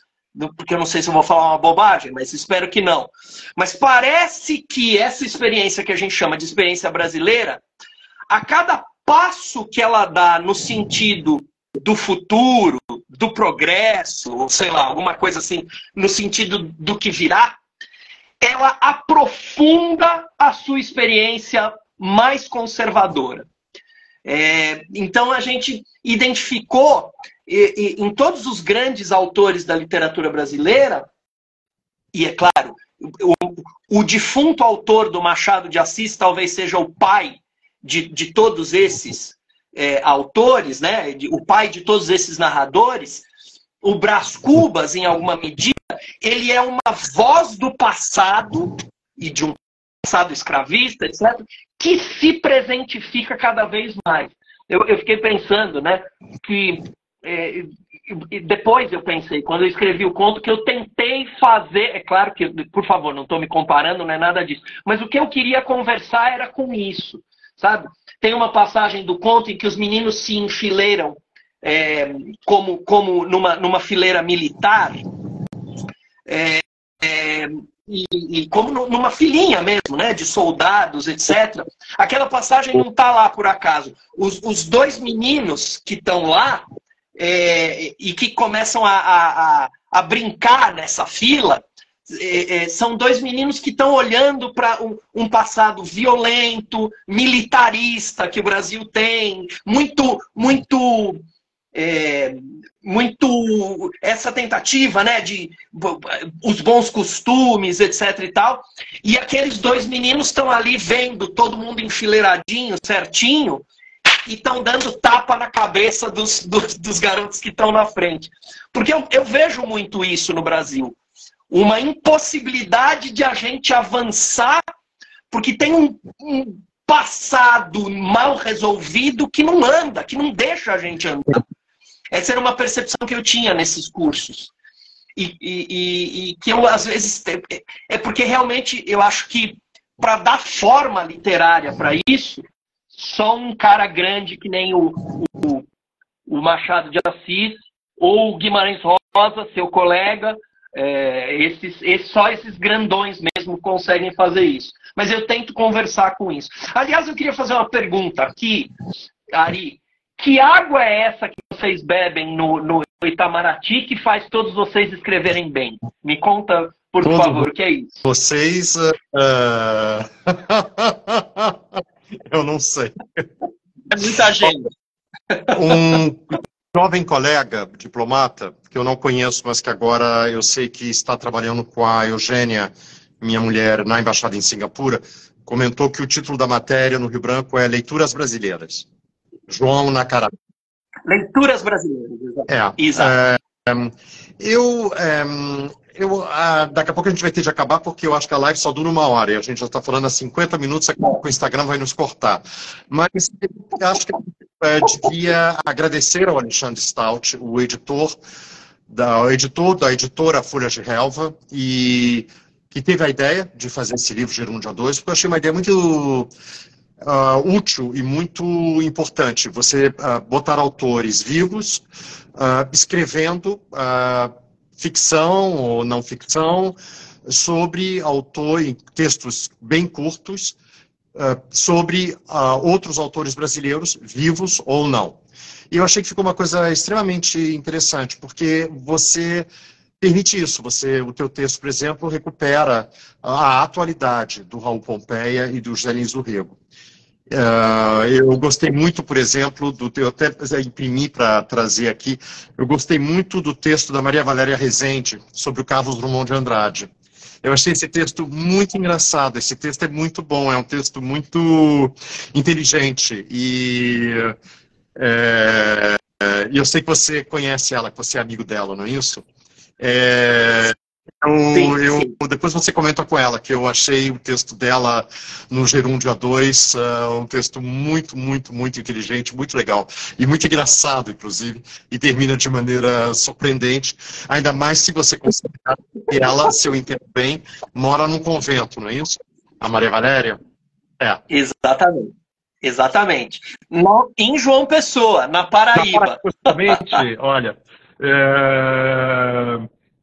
porque eu não sei se eu vou falar uma bobagem, mas espero que não. Mas parece que essa experiência que a gente chama de experiência brasileira, a cada passo que ela dá no sentido do futuro, do progresso, ou sei lá, alguma coisa assim, no sentido do que virá, ela aprofunda a sua experiência mais conservadora. Então a gente identificou em todos os grandes autores da literatura brasileira, e é claro, o defunto autor do Machado de Assis talvez seja o pai de todos esses autores, né? O pai de todos esses narradores. O Brás Cubas, em alguma medida, ele é uma voz do passado, e de um passado escravista, etc., que se presentifica cada vez mais. Eu fiquei pensando, né, que depois eu pensei, quando eu escrevi o conto, que eu tentei fazer, é claro que, por favor, não estou me comparando, não é nada disso, mas o que eu queria conversar era com isso, sabe? Tem uma passagem do conto em que os meninos se enfileiram como numa fileira militar, e como numa filinha mesmo, né, de soldados, etc. Aquela passagem não está lá por acaso. Os dois meninos que estão lá e que começam a brincar nessa fila, são dois meninos que estão olhando para um passado violento, militarista que o Brasil tem, muito essa tentativa, né, de os bons costumes, etc e tal. E aqueles dois meninos estão ali vendo todo mundo enfileiradinho, certinho, e estão dando tapa na cabeça dos garotos que estão na frente. Porque eu vejo muito isso no Brasil. Uma impossibilidade de a gente avançar, porque tem um passado mal resolvido que não anda, que não deixa a gente andar. Essa era uma percepção que eu tinha nesses cursos. E que eu, às vezes... É porque realmente eu acho que para dar forma literária para isso, só um cara grande que nem o Machado de Assis ou o Guimarães Rosa, seu colega, só esses grandões mesmo conseguem fazer isso. Mas eu tento conversar com isso. Aliás, eu queria fazer uma pergunta aqui, Ari. Que água é essa que vocês bebem no Itamaraty que faz todos vocês escreverem bem? Me conta, por favor, o que é isso? Vocês... eu não sei. É muita gente. Um jovem colega, diplomata, que eu não conheço, mas que agora eu sei que está trabalhando com a Eugênia, minha mulher, na Embaixada em Singapura, comentou que o título da matéria no Rio Branco é Leituras Brasileiras. João Nacará. Leituras brasileiras. Exato. Daqui a pouco a gente vai ter de acabar, porque eu acho que a live só dura 1 hora, e a gente já está falando há 50 minutos, o Instagram vai nos cortar. Mas eu acho que devia agradecer ao Alexandre Stout, o editor da editora Folha de Relva, e que teve a ideia de fazer esse livro Gerúndio 2, porque eu achei uma ideia muito... útil e muito importante você botar autores vivos escrevendo ficção ou não ficção sobre em textos bem curtos sobre outros autores brasileiros vivos ou não. E eu achei que ficou uma coisa extremamente interessante, porque você permite isso. O teu texto, por exemplo, recupera a atualidade do Raul Pompeia e do José Lins do Rego. Eu gostei muito, por exemplo, eu até imprimi para trazer aqui, eu gostei muito do texto da Maria Valéria Rezende sobre o Carlos Drummond de Andrade. Eu achei esse texto muito engraçado, esse texto é muito bom, é um texto muito inteligente e eu sei que você conhece ela, que você é amigo dela, não é isso? Sim. Depois você comenta com ela, que eu achei o texto dela no Gerúndio A2 um texto muito, muito, muito inteligente, muito legal e muito engraçado, inclusive, e termina de maneira surpreendente, ainda mais se você considerar que ela, se eu entendo bem, mora num convento, não é isso? A Maria Valéria? Exatamente. Exatamente. Em João Pessoa, na Paraíba. Justamente, olha,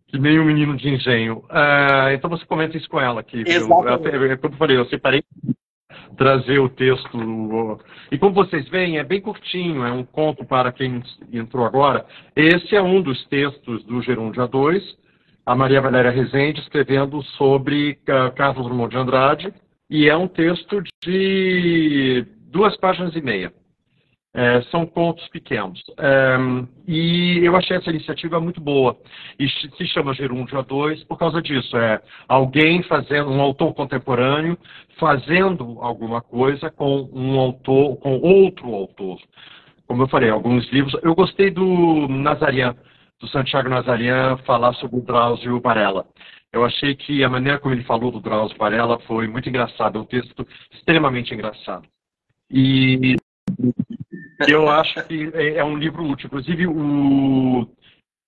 que nem um menino de engenho. Então você comenta isso com ela aqui. Como eu falei, eu separei trazer o texto. E como vocês veem, é bem curtinho, é um conto para quem entrou agora. Esse é um dos textos do Gerúndio A2, a Maria Valéria Rezende escrevendo sobre Carlos Drummond de Andrade, e é um texto de 2 páginas e meia. São contos pequenos. E eu achei essa iniciativa muito boa. E se chama Gerúndio A2 por causa disso. É alguém fazendo, um autor contemporâneo, fazendo alguma coisa com um autor, com outro autor. Como eu falei, alguns livros. Eu gostei do Nazarian, do Santiago Nazarian, falar sobre o Drauzio Varela. Eu achei que a maneira como ele falou do Drauzio Varela foi muito engraçada. É um texto extremamente engraçado. E eu acho que é um livro útil. Inclusive,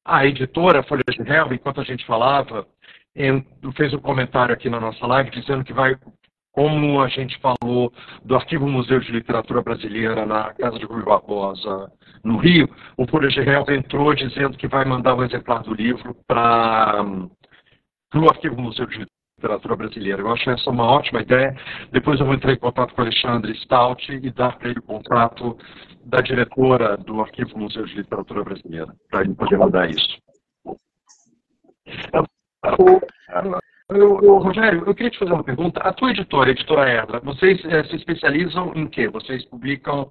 a editora, Folha de Real, enquanto a gente falava, fez um comentário aqui na nossa live dizendo que vai, como a gente falou do Arquivo Museu de Literatura Brasileira na Casa de Rui Barbosa, no Rio, o Folha de Real entrou dizendo que vai mandar um exemplar do livro para o Arquivo Museu de Literatura Brasileira. Eu acho essa uma ótima ideia. Depois eu vou entrar em contato com o Alexandre Stout e dar para ele o contato da diretora do Arquivo Museu de Literatura Brasileira, para ele poder mandar isso. Rogério, eu queria te fazer uma pergunta. A tua editora, a editora Edra, vocês se especializam em quê? Vocês publicam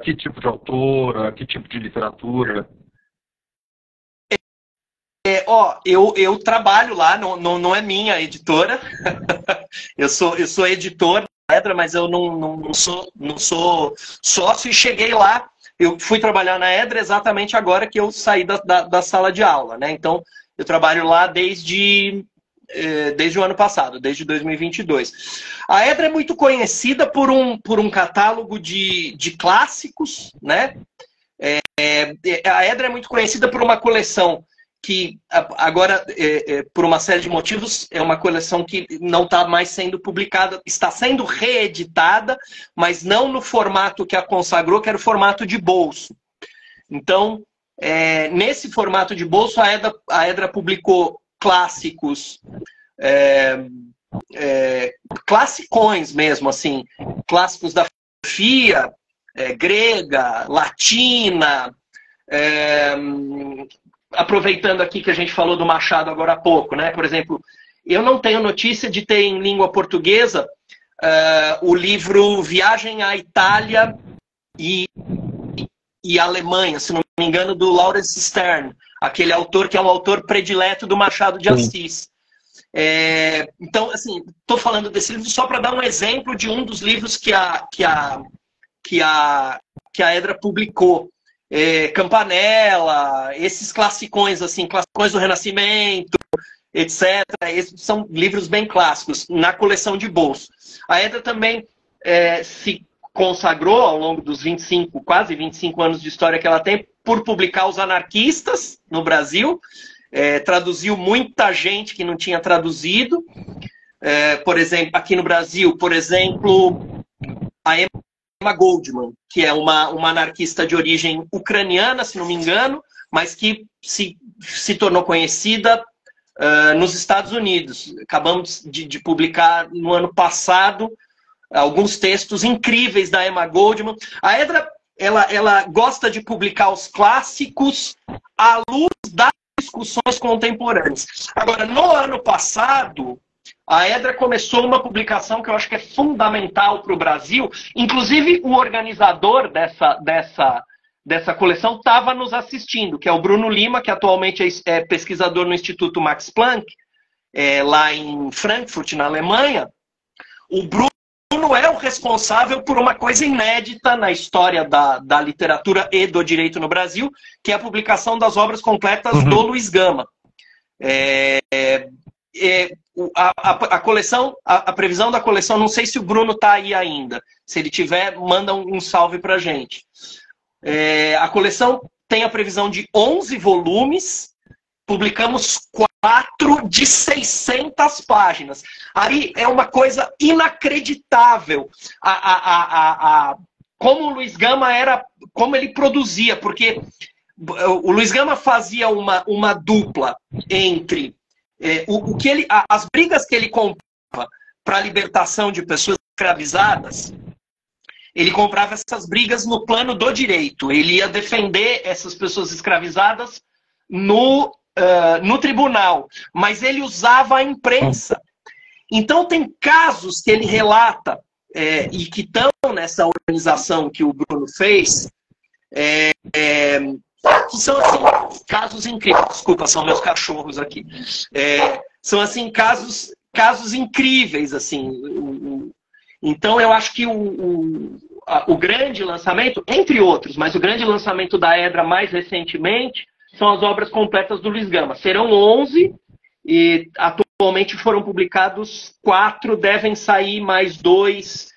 que tipo de autor, que tipo de literatura? Eu trabalho lá, não é minha editora. eu sou editor da Edra, mas eu não sou sócio e cheguei lá. Eu fui trabalhar na Edra exatamente agora que eu saí da sala de aula, né? Então, eu trabalho lá desde o ano passado, desde 2022. A Edra é muito conhecida por um catálogo de clássicos, né? A Edra é muito conhecida por uma coleção que agora, por uma série de motivos, é uma coleção que não está mais sendo publicada, está sendo reeditada, mas não no formato que a consagrou, que era o formato de bolso. Então, nesse formato de bolso, a Edra publicou clássicos, classicões mesmo, assim, clássicos da filosofia grega, latina, aproveitando aqui que a gente falou do Machado agora há pouco, né? Por exemplo, eu não tenho notícia de ter em língua portuguesa o livro Viagem à Itália e Alemanha, se não me engano, do Laurence Sterne, aquele autor que é um autor predileto do Machado de Assis. Então, assim, estou falando desse livro só para dar um exemplo de um dos livros que a Edra publicou. Campanella, esses classicões, assim, classicões do Renascimento, etc. Esses são livros bem clássicos, na coleção de bolso. A Edra também se consagrou ao longo dos quase 25 anos de história que ela tem, por publicar Os Anarquistas no Brasil. Traduziu muita gente que não tinha traduzido. Por exemplo, aqui no Brasil, por exemplo, a Emma Goldman, que é uma anarquista de origem ucraniana, se não me engano, mas que se tornou conhecida nos Estados Unidos. Acabamos de publicar no ano passado alguns textos incríveis da Emma Goldman. A Edra, ela gosta de publicar os clássicos à luz das discussões contemporâneas. Agora, no ano passado, a Edra começou uma publicação que eu acho que é fundamental para o Brasil. Inclusive, o organizador dessa coleção estava nos assistindo, que é o Bruno Lima, que atualmente é pesquisador no Instituto Max Planck, lá em Frankfurt, na Alemanha. O Bruno é o responsável por uma coisa inédita na história da literatura e do direito no Brasil, que é a publicação das obras completas do Luiz Gama. A coleção, a previsão da coleção, não sei se o Bruno está aí ainda. Se ele tiver, manda um salve para a gente. A coleção tem a previsão de 11 volumes, publicamos 4 de 600 páginas. Aí é uma coisa inacreditável como o Luiz Gama como ele produzia, porque o Luiz Gama fazia uma dupla entre as brigas que ele comprava para a libertação de pessoas escravizadas. Ele comprava essas brigas no plano do direito. Ele ia defender essas pessoas escravizadas no tribunal. Mas ele usava a imprensa. Então, tem casos que ele relata, e que estão nessa organização que o Bruno fez, que são, assim, casos incríveis. Desculpa, são meus cachorros aqui. São, assim, casos incríveis, assim. Então, eu acho que o grande lançamento, entre outros, mas o grande lançamento da Edra mais recentemente são as obras completas do Luiz Gama. Serão 11 e atualmente foram publicados 4, devem sair mais 2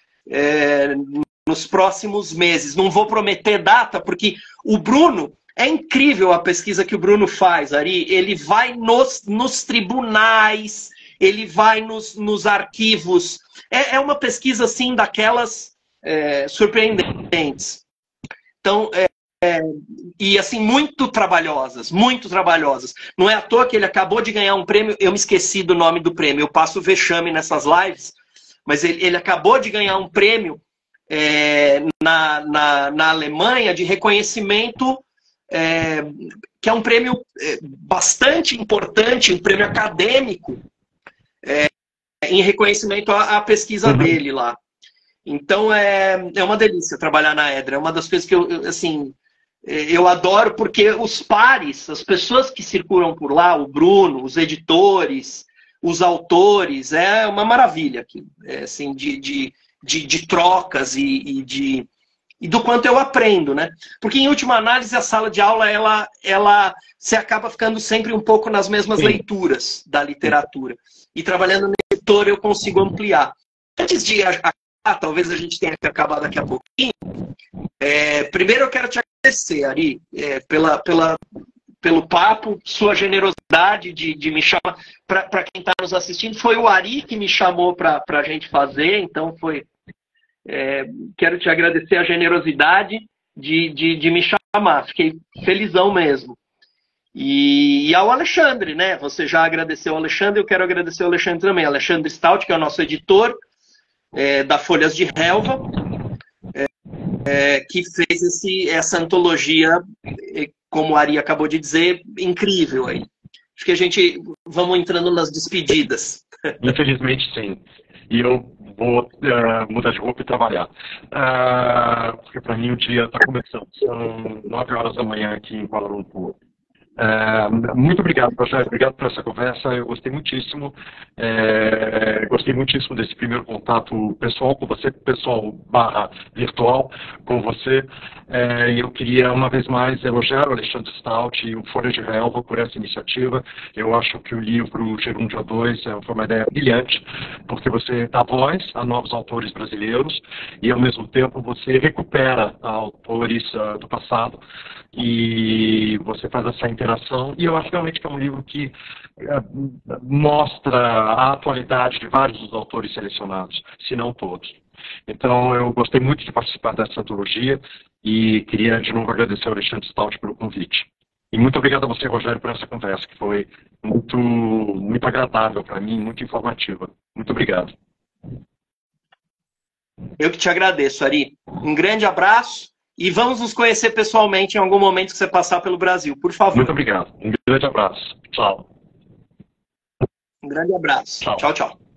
nos próximos meses. Não vou prometer data, porque o Bruno, é incrível a pesquisa que o Bruno faz, Ari. Ele vai nos tribunais, ele vai nos arquivos. É uma pesquisa, assim, daquelas surpreendentes. Então, e assim, muito trabalhosas, muito trabalhosas. Não é à toa que ele acabou de ganhar um prêmio, eu me esqueci do nome do prêmio, eu passo vexame nessas lives, mas ele acabou de ganhar um prêmio na Alemanha de reconhecimento, que é um prêmio bastante importante, um prêmio acadêmico, em reconhecimento à pesquisa dele lá. Então, é uma delícia trabalhar na Edra. É uma das coisas que eu adoro, porque os pares, as pessoas que circulam por lá, o Bruno, os editores, os autores, é uma maravilha aqui, assim, de trocas e do quanto eu aprendo, né? Porque, em última análise, a sala de aula, você acaba ficando sempre um pouco nas mesmas leituras da literatura. E trabalhando no editor, eu consigo ampliar. Antes de talvez a gente tenha que acabar daqui a pouquinho. Primeiro eu quero te agradecer, Ari, pelo papo, sua generosidade de me chamar. Para quem está nos assistindo, foi o Ari que me chamou para a gente fazer, então quero te agradecer a generosidade de me chamar, fiquei felizão mesmo. E ao Alexandre, né? Você já agradeceu ao Alexandre, eu quero agradecer ao Alexandre também. Alexandre Stout, que é o nosso editor, da Folhas de Relva, que fez essa antologia, como a Ari acabou de dizer, incrível aí. Acho que vamos entrando nas despedidas. Infelizmente, sim. E eu vou mudar de roupa e trabalhar. Porque para mim o dia está começando. São 9 horas da manhã aqui em Kuala Lumpur. Muito obrigado, Rogério. Obrigado por essa conversa. Eu gostei muitíssimo. Gostei muitíssimo desse primeiro contato pessoal com você, pessoal / virtual com você. E eu queria, uma vez mais, elogiar o Alexandre Stout e o Folha de Relva por essa iniciativa. Eu acho que o livro Gerúndio 2 foi uma ideia brilhante, porque você dá voz a novos autores brasileiros e, ao mesmo tempo, você recupera autores do passado e você faz essa interação. E eu acho realmente que é um livro que mostra a atualidade de vários dos autores selecionados, se não todos. Então, eu gostei muito de participar dessa antologia e queria, de novo, agradecer ao Alexandre Stout pelo convite. E muito obrigado a você, Rogério, por essa conversa, que foi muito agradável para mim, muito informativa. Muito obrigado. Eu que te agradeço, Ari. Um grande abraço e vamos nos conhecer pessoalmente em algum momento que você passar pelo Brasil, por favor. Muito obrigado. Um grande abraço. Tchau. Um grande abraço. Tchau. Tchau, tchau.